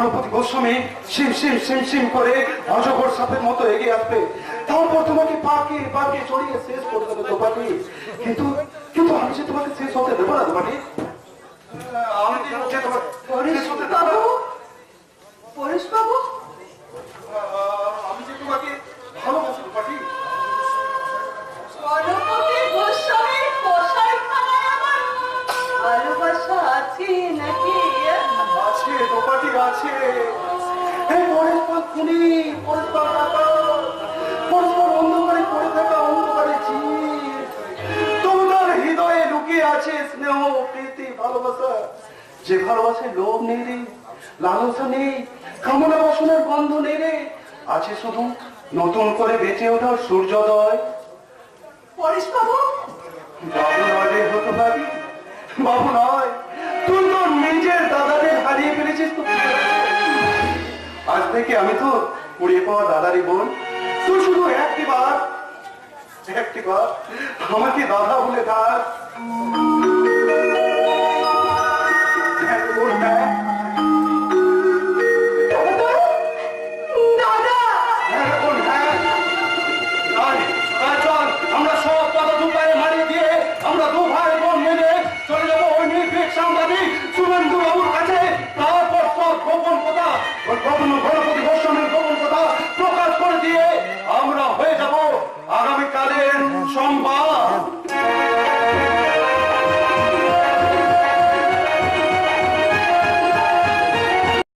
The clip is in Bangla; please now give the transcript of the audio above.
গণপতি গোস্বামী সিম সিম সিম সিম করে অজগর সাপের মতো এগিয়ে আসবে, তারপর তোমাকে পাকে পাকে চড়িয়ে শেষ করে দেবে দোপাটি। কিন্তু কিন্তু আমি যে তোমাকে শেষ হতে দেবো না দোপাটি, আমি যে তোমাকে শেষ হতে দেবো না। পরেশ বাবু, আমি যে তোমাকে ভালোবাসি দোপাটি। গণপতি গোস্বামীর কসাইখানায় আমার ভালোবাসা আছে নাকি? আছে দোপাটি আছে। এই পরেশপাল খুনি, পরেশপাল টাকা, পরস্পর অন্ধকারে পড়ে থাকা অন্ধকারে জীব, তোমার হৃদয়ে লুকিয়ে আছে স্নেহ প্রীতি ভালোবাসা, যে ভালোবাসায় লোভ নেই রে, লালসা নেই, কামনা বাসনার গন্ধ নেই রে, আছে শুধু নতুন করে বেঁচে ওঠার সূর্যোদয়। পরেশ বাবু, বাবু নয় রে হতভাগী, বাবু নয়, তুই তো নিজের দাদাদের হারিয়ে ফেলেছিস তো। আজ থেকে আমি তো কুড়িয়ে পাওয়া দাদারই বোন। তুই শুধু একটিবার আমাকে দাদা বলে ডাক। আমরা সব কথা দুপায়ে মারিয়ে দিয়ে আমরা দু ভাই বোন মিলে চলে যাবো ওই নির্ভীক সাংবাদিক শুভেন্দু বাবুর কাছে। তারপর সব গোপন কথা